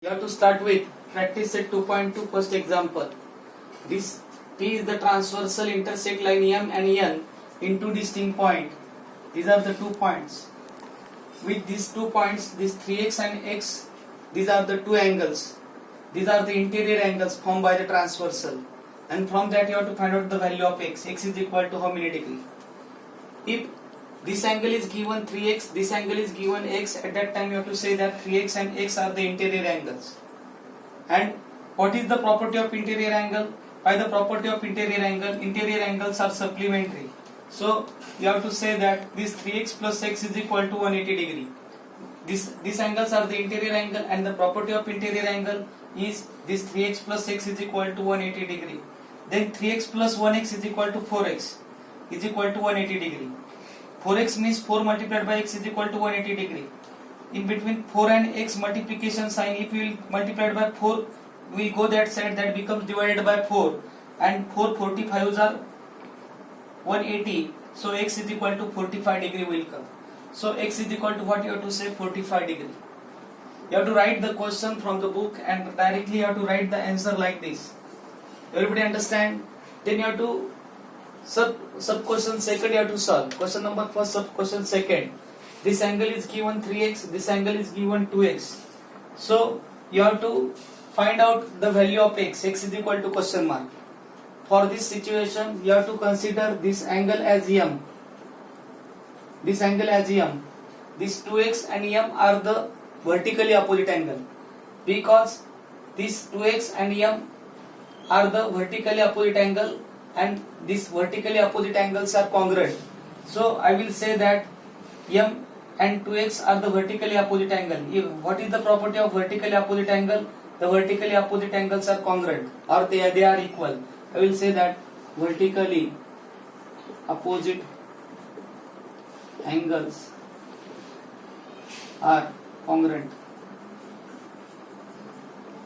You have to start with practice set 2.2 first example. This T is the transversal intersect line M and N in two distinct points. These are the 2 points. With these 2 points, these 3x and x, these are the two angles. These are the interior angles formed by the transversal. And from that you have to find out the value of x. X is equal to how many degree? If this angle is given 3x, this angle is given x, at that time you have to say that 3x and x are the interior angles. And what is the property of interior angle? By the property of interior angles are supplementary. So you have to say that this 3x plus x is equal to 180 degree. These angles are the interior angle, and the property of interior angle is this 3x plus x is equal to 180 degree. Then 3x plus 1x is equal to 4x is equal to 180 degree. 4x means 4 multiplied by x is equal to 180 degree. In between 4 and x multiplication sign, if we will multiply by 4, we will go that side, that becomes divided by 4, and 4 45s are 180, so x is equal to 45 degree will come. So x is equal to what you have to say? 45 degree. You have to write the question from the book and directly you have to write the answer like this. Everybody understand? Then you have to sub question second you have to solve. Question number first, sub question second. This angle is given 3x, this angle is given 2x. So you have to find out the value of x. X is equal to question mark. For this situation, you have to consider this angle as m. This angle as m. This 2x and m are the vertically opposite angle, because this 2x and m are the vertically opposite angle, and these vertically opposite angles are congruent. So I will say that m and 2x are the vertically opposite angle. What is the property of vertically opposite angle? The vertically opposite angles are congruent, or they are equal. I will say that vertically opposite angles are congruent.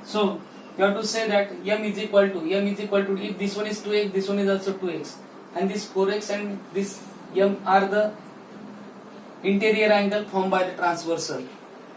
So you have to say that m is equal to if this one is 2x, this one is also 2x, and this 4x and this m are the interior angle formed by the transversal.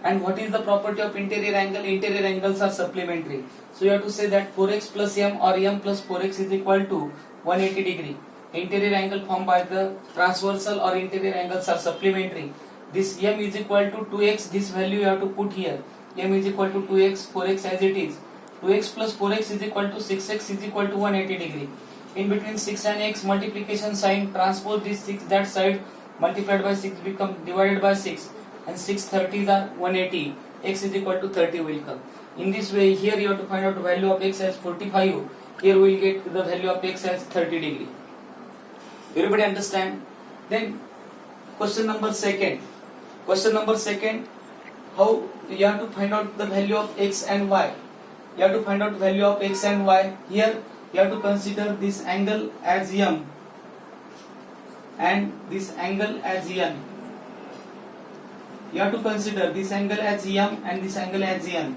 And what is the property of interior angle? Interior angles are supplementary. So you have to say that 4x plus m or m plus 4x is equal to 180 degree. Interior angle formed by the transversal or interior angles are supplementary. This m is equal to 2x, this value you have to put here. M is equal to 2x, 4x as it is. 2x plus 4x is equal to 6x is equal to 180 degree. In between 6 and x multiplication sign, transpose this 6 that side, multiplied by 6 become divided by 6, and 6 30s are 180. X is equal to 30 will come. In this way, here you have to find out the value of x as 45. Here we will get the value of x as 30 degree. Everybody understand? Then question number second. Question number second, how you have to find out the value of x and y. You have to find out the value of x and y. Here you have to consider this angle as m and this angle as n. You have to consider this angle as m and this angle as n.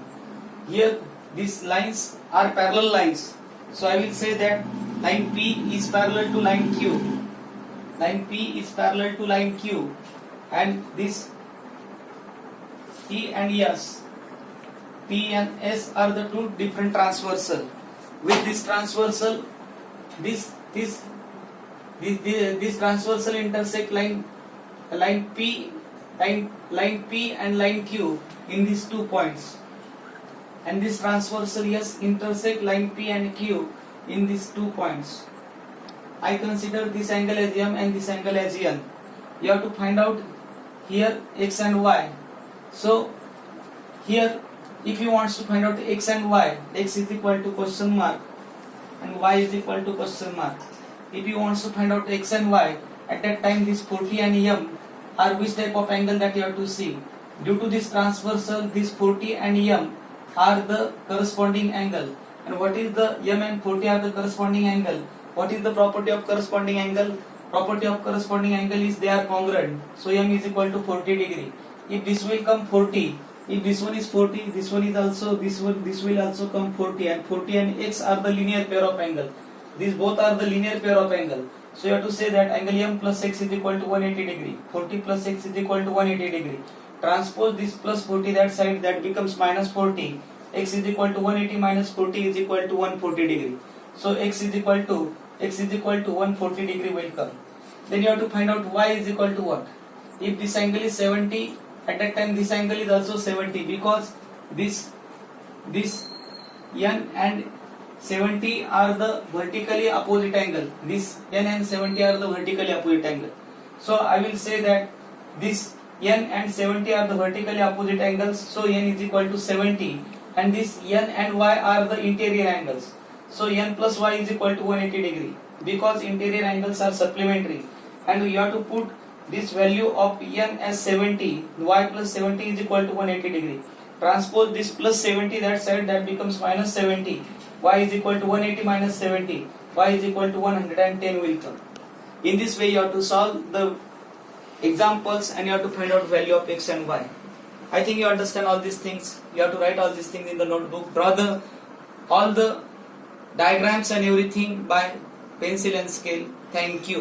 Here these lines are parallel lines. So I will say that line P is parallel to line Q. Line P is parallel to line Q, and this T and S, P and S are the two different transversal. With this transversal, this transversal intersect line P and line Q in these 2 points, and this transversal S intersect line P and Q in these 2 points. I consider this angle as m and this angle as n. You have to find out here x and y. So here, if you want to find out x and y, x is equal to question mark and y is equal to question mark. If you want to find out x and y, at that time this 40 and m are which type of angle that you have to see. Due to this transversal, this 40 and m are the corresponding angle. And what is the m and 40 are the corresponding angle? What is the property of corresponding angle? Property of corresponding angle is they are congruent. So m is equal to 40 degree. If this will come 40, if this one is 40, this one is also this will also come 40, and 40 and x are the linear pair of angle. These both are the linear pair of angle. So you have to say that angle m plus x is equal to 180 degree. 40 plus x is equal to 180 degree. Transpose this plus 40 that side, that becomes minus 40. x is equal to 180 minus 40 is equal to 140 degree. So x is equal to 140 degree will come. Then you have to find out y is equal to what? If this angle is 70, at that time this angle is also 70, because this n and 70 are the vertically opposite angle. This n and 70 are the vertically opposite angle. So I will say that this n and 70 are the vertically opposite angles. So n is equal to 70, and this n and y are the interior angles. So n plus y is equal to 180 degree, because interior angles are supplementary, and we have to put this value of n as 70, y plus 70 is equal to 180 degree. Transpose this plus 70 that side, that becomes minus 70. Y is equal to 180 minus 70. Y is equal to 110 will come. In this way you have to solve the examples and you have to find out value of x and y. I think you understand all these things. You have to write all these things in the notebook. Draw all the diagrams and everything by pencil and scale. Thank you.